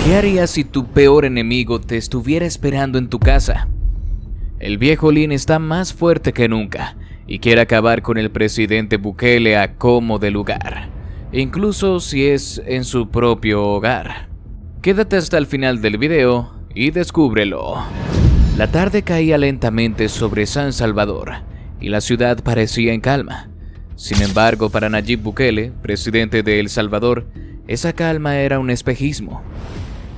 ¿Qué harías si tu peor enemigo te estuviera esperando en tu casa? El viejo Lin está más fuerte que nunca y quiere acabar con el presidente Bukele a como de lugar, incluso si es en su propio hogar. Quédate hasta el final del video y descúbrelo. La tarde caía lentamente sobre San Salvador y la ciudad parecía en calma. Sin embargo, para Nayib Bukele, presidente de El Salvador, esa calma era un espejismo.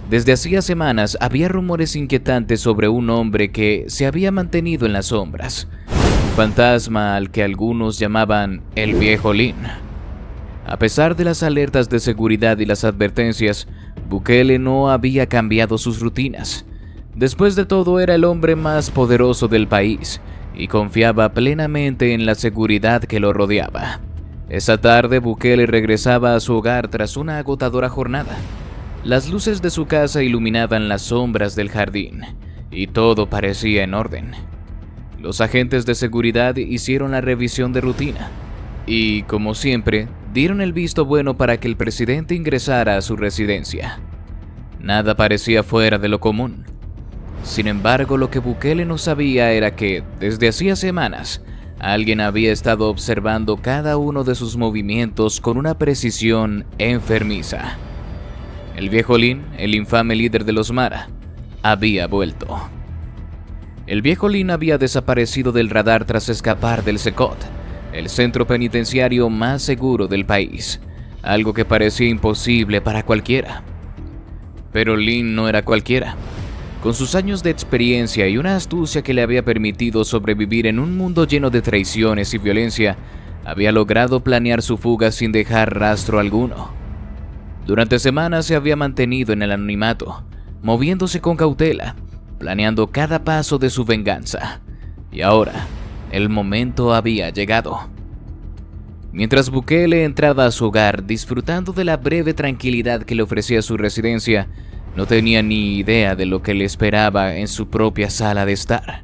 Desde hacía semanas había rumores inquietantes sobre un hombre que se había mantenido en las sombras, un fantasma al que algunos llamaban el viejo Lin. A pesar de las alertas de seguridad y las advertencias, Bukele no había cambiado sus rutinas. Después de todo, era el hombre más poderoso del país y confiaba plenamente en la seguridad que lo rodeaba. Esa tarde, Bukele regresaba a su hogar tras una agotadora jornada. Las luces de su casa iluminaban las sombras del jardín, y todo parecía en orden. Los agentes de seguridad hicieron la revisión de rutina, y, como siempre, dieron el visto bueno para que el presidente ingresara a su residencia. Nada parecía fuera de lo común. Sin embargo, lo que Bukele no sabía era que, desde hacía semanas, alguien había estado observando cada uno de sus movimientos con una precisión enfermiza. El viejo Lin, el infame líder de los Mara, había vuelto. El viejo Lin había desaparecido del radar tras escapar del Secot, el centro penitenciario más seguro del país, algo que parecía imposible para cualquiera. Pero Lin no era cualquiera. Con sus años de experiencia y una astucia que le había permitido sobrevivir en un mundo lleno de traiciones y violencia, había logrado planear su fuga sin dejar rastro alguno. Durante semanas se había mantenido en el anonimato, moviéndose con cautela, planeando cada paso de su venganza. Y ahora, el momento había llegado. Mientras Bukele entraba a su hogar, disfrutando de la breve tranquilidad que le ofrecía su residencia, no tenía ni idea de lo que le esperaba en su propia sala de estar.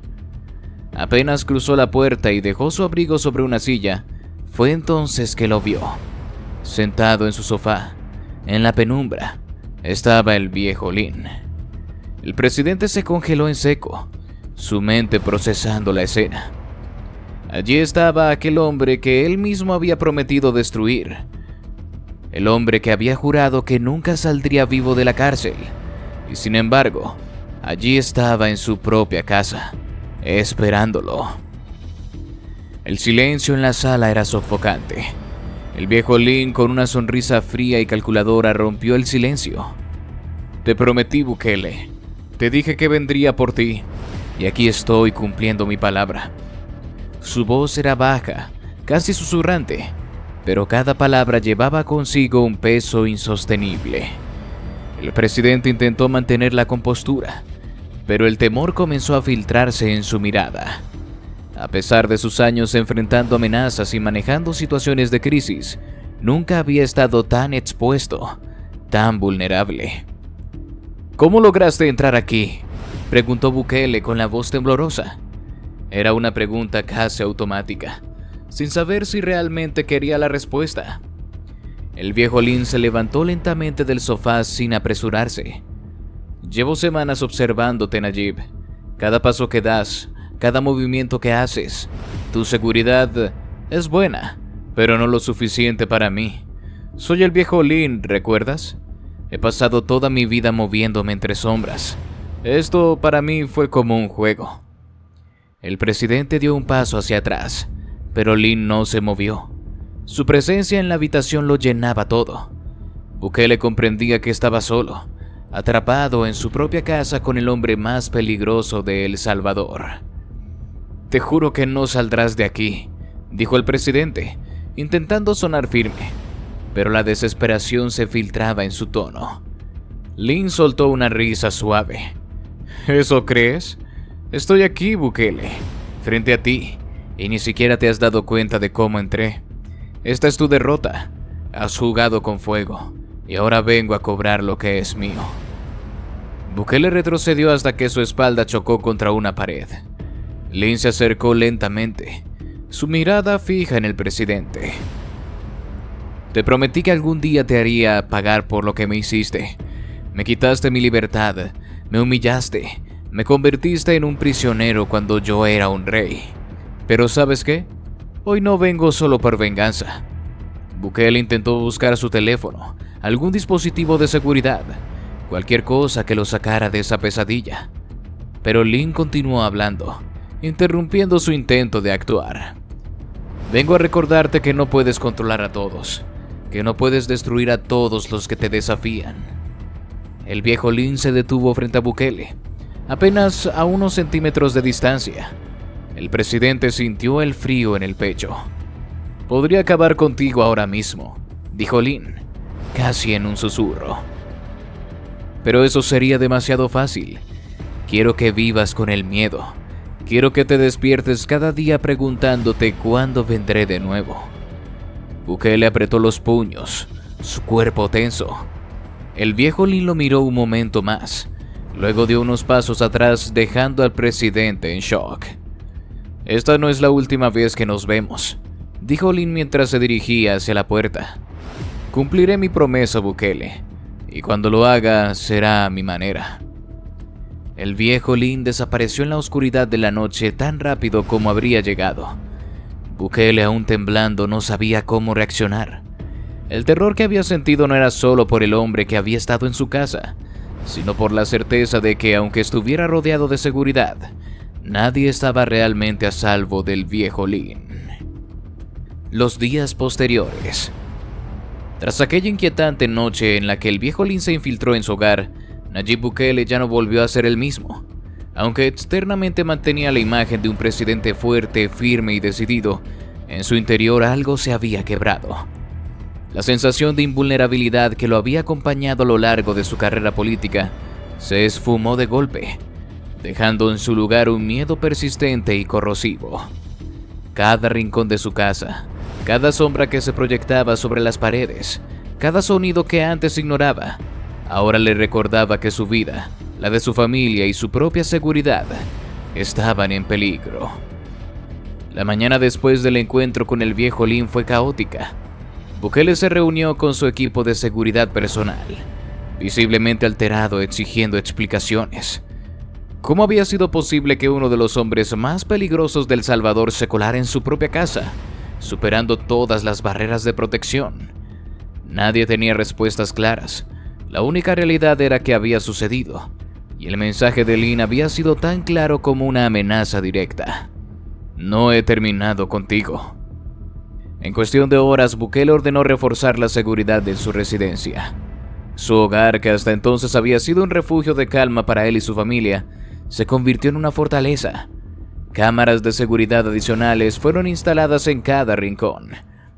Apenas cruzó la puerta y dejó su abrigo sobre una silla, fue entonces que lo vio. Sentado en su sofá, en la penumbra, estaba el viejo Lin. El presidente se congeló en seco, su mente procesando la escena. Allí estaba aquel hombre que él mismo había prometido destruir. El hombre que había jurado que nunca saldría vivo de la cárcel. Y sin embargo, allí estaba en su propia casa, esperándolo. El silencio en la sala era sofocante. El viejo Lin, con una sonrisa fría y calculadora, rompió el silencio. Te prometí, Bukele. Te dije que vendría por ti, y aquí estoy cumpliendo mi palabra. Su voz era baja, casi susurrante, pero cada palabra llevaba consigo un peso insostenible. El presidente intentó mantener la compostura, pero el temor comenzó a filtrarse en su mirada. A pesar de sus años enfrentando amenazas y manejando situaciones de crisis, nunca había estado tan expuesto, tan vulnerable. ¿Cómo lograste entrar aquí?, preguntó Bukele con la voz temblorosa. Era una pregunta casi automática, sin saber si realmente quería la respuesta. El viejo Lin se levantó lentamente del sofá sin apresurarse. Llevo semanas observándote, Nayib. Cada paso que das, cada movimiento que haces. Tu seguridad es buena, pero no lo suficiente para mí. Soy el viejo Lin, ¿recuerdas? He pasado toda mi vida moviéndome entre sombras. Esto para mí fue como un juego. El presidente dio un paso hacia atrás, pero Lin no se movió. Su presencia en la habitación lo llenaba todo. Bukele comprendía que estaba solo, atrapado en su propia casa con el hombre más peligroso de El Salvador. Te juro que no saldrás de aquí, dijo el presidente, intentando sonar firme, pero la desesperación se filtraba en su tono. Lin soltó una risa suave. ¿Eso crees? Estoy aquí, Bukele, frente a ti, y ni siquiera te has dado cuenta de cómo entré. Esta es tu derrota. Has jugado con fuego, y ahora vengo a cobrar lo que es mío. Bukele retrocedió hasta que su espalda chocó contra una pared. Lin se acercó lentamente, su mirada fija en el presidente. Te prometí que algún día te haría pagar por lo que me hiciste, Me quitaste mi libertad, me humillaste, me convertiste en un prisionero cuando yo era un rey. Pero ¿sabes qué? Hoy no vengo solo por venganza. Bukele intentó buscar su teléfono, algún dispositivo de seguridad, cualquier cosa que lo sacara de esa pesadilla. Pero Lin continuó hablando, interrumpiendo su intento de actuar. Vengo a recordarte que no puedes controlar a todos, que no puedes destruir a todos los que te desafían. El viejo Lin se detuvo frente a Bukele, apenas a unos centímetros de distancia. El presidente sintió el frío en el pecho. Podría acabar contigo ahora mismo, dijo Lin, casi en un susurro. Pero eso sería demasiado fácil. Quiero que vivas con el miedo. Quiero que te despiertes cada día preguntándote cuándo vendré de nuevo. Bukele apretó los puños, su cuerpo tenso. El viejo Lin lo miró un momento más, luego dio unos pasos atrás dejando al presidente en shock. Esta no es la última vez que nos vemos, dijo Lin mientras se dirigía hacia la puerta. Cumpliré mi promesa, Bukele, y cuando lo haga será a mi manera. El viejo Lin desapareció en la oscuridad de la noche tan rápido como habría llegado. Bukele, aún temblando, no sabía cómo reaccionar. El terror que había sentido no era solo por el hombre que había estado en su casa, sino por la certeza de que, aunque estuviera rodeado de seguridad, nadie estaba realmente a salvo del viejo Lin. Los días posteriores. Tras aquella inquietante noche en la que el viejo Lin se infiltró en su hogar, Nayib Bukele ya no volvió a ser el mismo. Aunque externamente mantenía la imagen de un presidente fuerte, firme y decidido, en su interior algo se había quebrado. La sensación de invulnerabilidad que lo había acompañado a lo largo de su carrera política se esfumó de golpe, dejando en su lugar un miedo persistente y corrosivo. Cada rincón de su casa, cada sombra que se proyectaba sobre las paredes, cada sonido que antes ignoraba, ahora le recordaba que su vida, la de su familia y su propia seguridad estaban en peligro. La mañana después del encuentro con el viejo Lin fue caótica. Bukele se reunió con su equipo de seguridad personal, visiblemente alterado, exigiendo explicaciones. ¿Cómo había sido posible que uno de los hombres más peligrosos de El Salvador se colara en su propia casa, superando todas las barreras de protección? Nadie tenía respuestas claras. La única realidad era que había sucedido, y el mensaje de Lin había sido tan claro como una amenaza directa. No he terminado contigo. En cuestión de horas, Bukele ordenó reforzar la seguridad de su residencia. Su hogar, que hasta entonces había sido un refugio de calma para él y su familia, se convirtió en una fortaleza. Cámaras de seguridad adicionales fueron instaladas en cada rincón,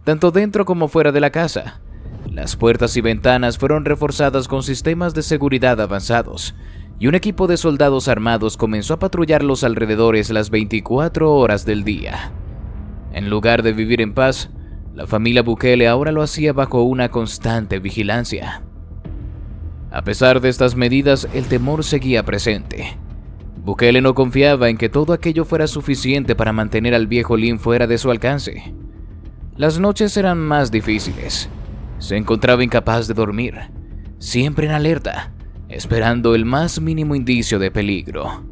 tanto dentro como fuera de la casa. Las puertas y ventanas fueron reforzadas con sistemas de seguridad avanzados, y un equipo de soldados armados comenzó a patrullar los alrededores las 24 horas del día. En lugar de vivir en paz, la familia Bukele ahora lo hacía bajo una constante vigilancia. A pesar de estas medidas, el temor seguía presente. Bukele no confiaba en que todo aquello fuera suficiente para mantener al viejo Lin fuera de su alcance. Las noches eran más difíciles. Se encontraba incapaz de dormir, siempre en alerta, esperando el más mínimo indicio de peligro.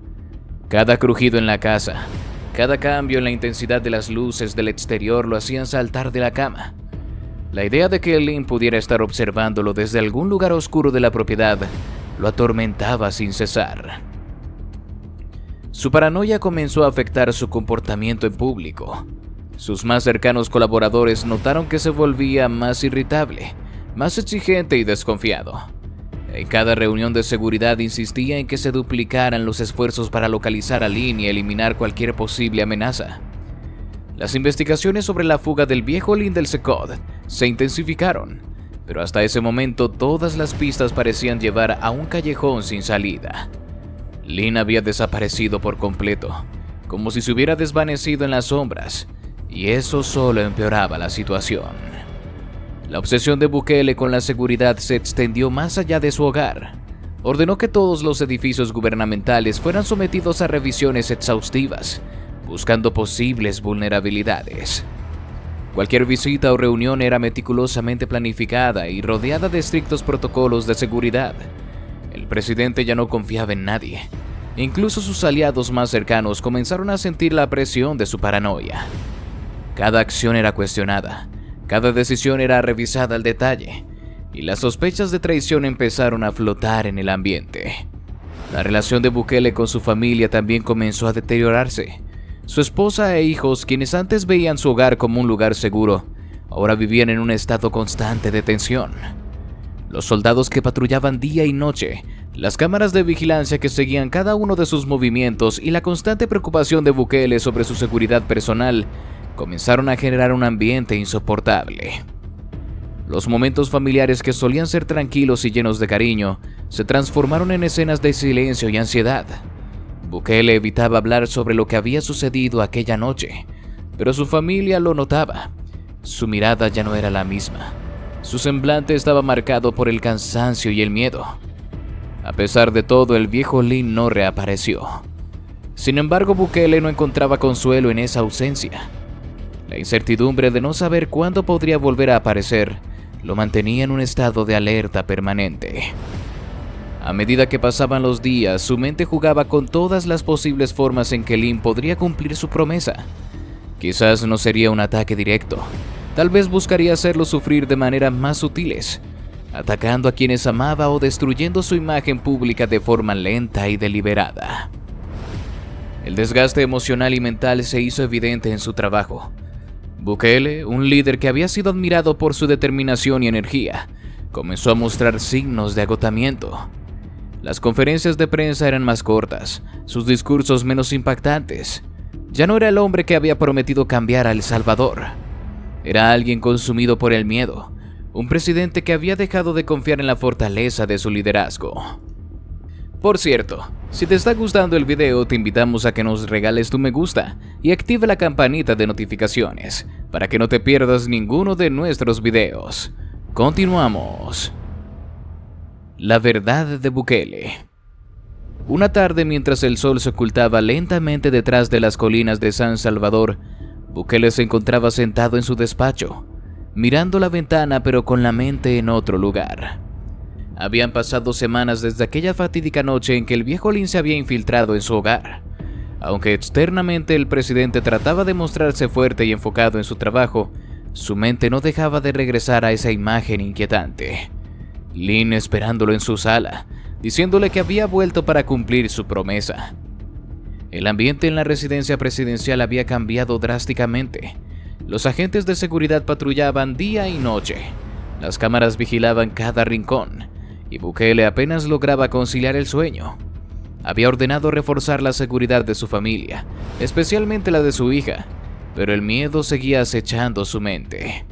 Cada crujido en la casa, cada cambio en la intensidad de las luces del exterior lo hacían saltar de la cama. La idea de que Lin pudiera estar observándolo desde algún lugar oscuro de la propiedad lo atormentaba sin cesar. Su paranoia comenzó a afectar su comportamiento en público. Sus más cercanos colaboradores notaron que se volvía más irritable, más exigente y desconfiado. En cada reunión de seguridad insistía en que se duplicaran los esfuerzos para localizar a Lin y eliminar cualquier posible amenaza. Las investigaciones sobre la fuga del viejo Lin del Secot se intensificaron, pero hasta ese momento todas las pistas parecían llevar a un callejón sin salida. Lin había desaparecido por completo, como si se hubiera desvanecido en las sombras, y eso solo empeoraba la situación. La obsesión de Bukele con la seguridad se extendió más allá de su hogar. Ordenó que todos los edificios gubernamentales fueran sometidos a revisiones exhaustivas, buscando posibles vulnerabilidades. Cualquier visita o reunión era meticulosamente planificada y rodeada de estrictos protocolos de seguridad. El presidente ya no confiaba en nadie. Incluso sus aliados más cercanos comenzaron a sentir la presión de su paranoia. Cada acción era cuestionada, cada decisión era revisada al detalle, y las sospechas de traición empezaron a flotar en el ambiente. La relación de Bukele con su familia también comenzó a deteriorarse. Su esposa e hijos, quienes antes veían su hogar como un lugar seguro, ahora vivían en un estado constante de tensión. Los soldados que patrullaban día y noche, las cámaras de vigilancia que seguían cada uno de sus movimientos y la constante preocupación de Bukele sobre su seguridad personal comenzaron a generar un ambiente insoportable. Los momentos familiares que solían ser tranquilos y llenos de cariño se transformaron en escenas de silencio y ansiedad. Bukele evitaba hablar sobre lo que había sucedido aquella noche, pero su familia lo notaba. Su mirada ya no era la misma. Su semblante estaba marcado por el cansancio y el miedo. A pesar de todo, el viejo Lin no reapareció. Sin embargo, Bukele no encontraba consuelo en esa ausencia. La incertidumbre de no saber cuándo podría volver a aparecer lo mantenía en un estado de alerta permanente. A medida que pasaban los días, su mente jugaba con todas las posibles formas en que Lin podría cumplir su promesa. Quizás no sería un ataque directo. Tal vez buscaría hacerlo sufrir de maneras más sutiles, atacando a quienes amaba o destruyendo su imagen pública de forma lenta y deliberada. El desgaste emocional y mental se hizo evidente en su trabajo. Bukele, un líder que había sido admirado por su determinación y energía, comenzó a mostrar signos de agotamiento. Las conferencias de prensa eran más cortas, sus discursos menos impactantes. Ya no era el hombre que había prometido cambiar a El Salvador. Era alguien consumido por el miedo, un presidente que había dejado de confiar en la fortaleza de su liderazgo. Por cierto, si te está gustando el video, te invitamos a que nos regales tu me gusta y active la campanita de notificaciones para que no te pierdas ninguno de nuestros videos. Continuamos. La verdad de Bukele. Una tarde, mientras el sol se ocultaba lentamente detrás de las colinas de San Salvador, Bukele se encontraba sentado en su despacho, mirando la ventana pero con la mente en otro lugar. Habían pasado semanas desde aquella fatídica noche en que el viejo Lin se había infiltrado en su hogar. Aunque externamente el presidente trataba de mostrarse fuerte y enfocado en su trabajo, su mente no dejaba de regresar a esa imagen inquietante. Lin esperándolo en su sala, diciéndole que había vuelto para cumplir su promesa. El ambiente en la residencia presidencial había cambiado drásticamente. Los agentes de seguridad patrullaban día y noche. Las cámaras vigilaban cada rincón, y Bukele apenas lograba conciliar el sueño. Había ordenado reforzar la seguridad de su familia, especialmente la de su hija, pero el miedo seguía acechando su mente.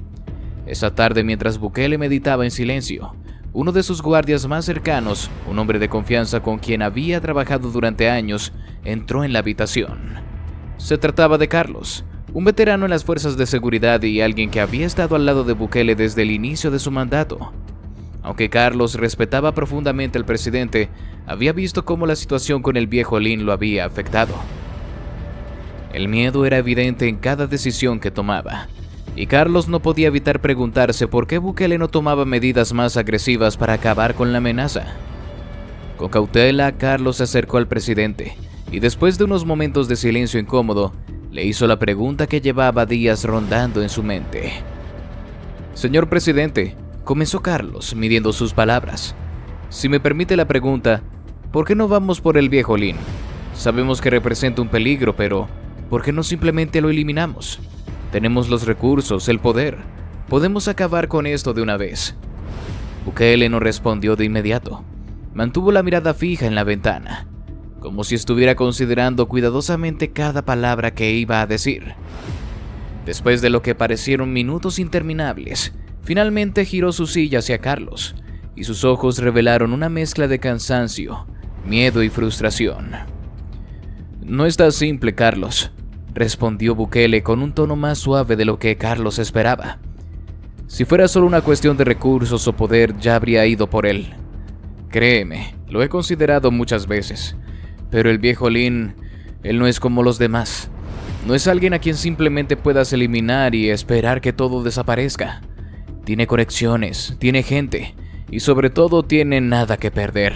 Esa tarde, mientras Bukele meditaba en silencio, uno de sus guardias más cercanos, un hombre de confianza con quien había trabajado durante años, entró en la habitación. Se trataba de Carlos, un veterano en las fuerzas de seguridad y alguien que había estado al lado de Bukele desde el inicio de su mandato. Aunque Carlos respetaba profundamente al presidente, había visto cómo la situación con el viejo Lin lo había afectado. El miedo era evidente en cada decisión que tomaba, y Carlos no podía evitar preguntarse por qué Bukele no tomaba medidas más agresivas para acabar con la amenaza. Con cautela, Carlos se acercó al presidente, y después de unos momentos de silencio incómodo, le hizo la pregunta que llevaba días rondando en su mente. «Señor presidente», comenzó Carlos, midiendo sus palabras, «si me permite la pregunta, ¿por qué no vamos por el viejo Lin? Sabemos que representa un peligro, pero ¿por qué no simplemente lo eliminamos? Tenemos los recursos, el poder. Podemos acabar con esto de una vez». Bukele no respondió de inmediato. Mantuvo la mirada fija en la ventana, como si estuviera considerando cuidadosamente cada palabra que iba a decir. Después de lo que parecieron minutos interminables, finalmente giró su silla hacia Carlos, y sus ojos revelaron una mezcla de cansancio, miedo y frustración. «No es tan simple, Carlos», respondió Bukele con un tono más suave de lo que Carlos esperaba. «Si fuera solo una cuestión de recursos o poder, ya habría ido por él. Créeme, lo he considerado muchas veces. Pero el viejo Lin, él no es como los demás. No es alguien a quien simplemente puedas eliminar y esperar que todo desaparezca. Tiene conexiones, tiene gente y sobre todo tiene nada que perder».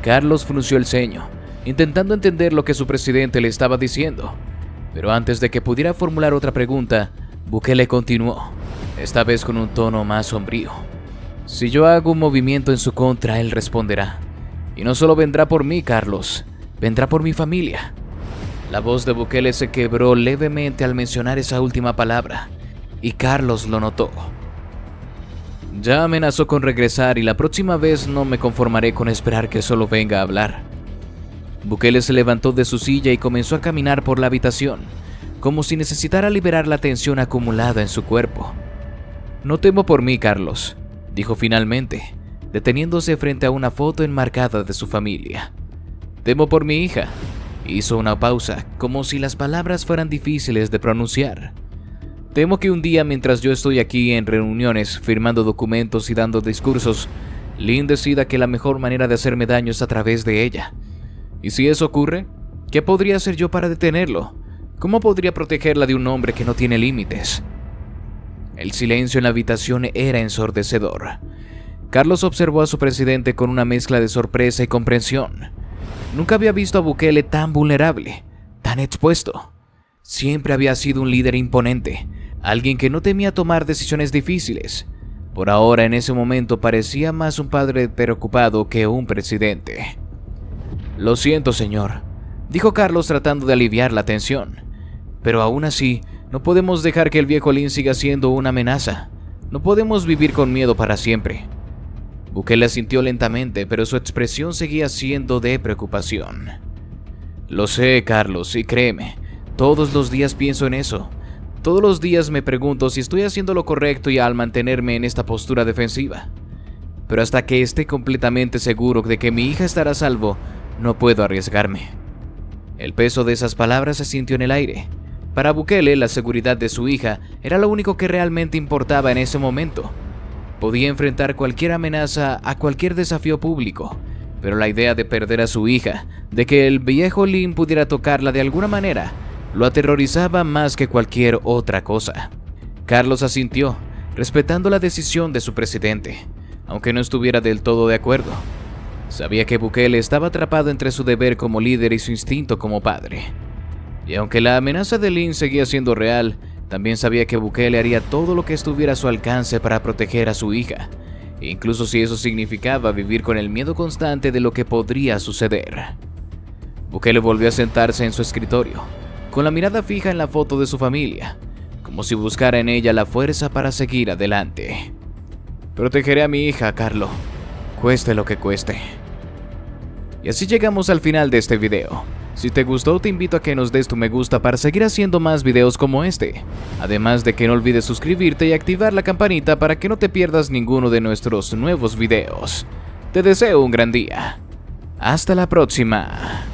Carlos frunció el ceño, intentando entender lo que su presidente le estaba diciendo. Pero antes de que pudiera formular otra pregunta, Bukele continuó, esta vez con un tono más sombrío. Si yo hago un movimiento en su contra, él responderá. Y no solo vendrá por mí, Carlos, vendrá por mi familia. La voz de Bukele se quebró levemente al mencionar esa última palabra, y Carlos lo notó. Ya amenazó con regresar y la próxima vez no me conformaré con esperar que solo venga a hablar. Bukele se levantó de su silla y comenzó a caminar por la habitación, como si necesitara liberar la tensión acumulada en su cuerpo. No temo por mí, Carlos, dijo finalmente, deteniéndose frente a una foto enmarcada de su familia. Temo por mi hija. Hizo una pausa, como si las palabras fueran difíciles de pronunciar. Temo que un día, mientras yo estoy aquí en reuniones, firmando documentos y dando discursos, Lynn decida que la mejor manera de hacerme daño es a través de ella. ¿Y si eso ocurre? ¿Qué podría hacer yo para detenerlo? ¿Cómo podría protegerla de un hombre que no tiene límites? El silencio en la habitación era ensordecedor. Carlos observó a su presidente con una mezcla de sorpresa y comprensión. Nunca había visto a Bukele tan vulnerable, tan expuesto. Siempre había sido un líder imponente, alguien que no temía tomar decisiones difíciles. Por ahora, en ese momento, parecía más un padre preocupado que un presidente. Lo siento, señor, dijo Carlos tratando de aliviar la tensión. Pero aún así, no podemos dejar que el viejo Lynn siga siendo una amenaza. No podemos vivir con miedo para siempre. Bukele asintió lentamente, pero su expresión seguía siendo de preocupación. Lo sé, Carlos, y créeme, todos los días pienso en eso. Todos los días me pregunto si estoy haciendo lo correcto y al mantenerme en esta postura defensiva. Pero hasta que esté completamente seguro de que mi hija estará a salvo, no puedo arriesgarme. El peso de esas palabras se sintió en el aire. Para Bukele, la seguridad de su hija era lo único que realmente importaba en ese momento. Podía enfrentar cualquier amenaza a cualquier desafío público, pero la idea de perder a su hija, de que el viejo Lynn pudiera tocarla de alguna manera, lo aterrorizaba más que cualquier otra cosa. Carlos asintió, respetando la decisión de su presidente, aunque no estuviera del todo de acuerdo. Sabía que Bukele estaba atrapado entre su deber como líder y su instinto como padre. Y aunque la amenaza de Lynn seguía siendo real, también sabía que Bukele haría todo lo que estuviera a su alcance para proteger a su hija, incluso si eso significaba vivir con el miedo constante de lo que podría suceder. Bukele volvió a sentarse en su escritorio, con la mirada fija en la foto de su familia, como si buscara en ella la fuerza para seguir adelante. Protegeré a mi hija, Carlo, cueste lo que cueste. Y así llegamos al final de este video. Si te gustó, te invito a que nos des tu me gusta para seguir haciendo más videos como este. Además de que no olvides suscribirte y activar la campanita para que no te pierdas ninguno de nuestros nuevos videos. Te deseo un gran día. Hasta la próxima.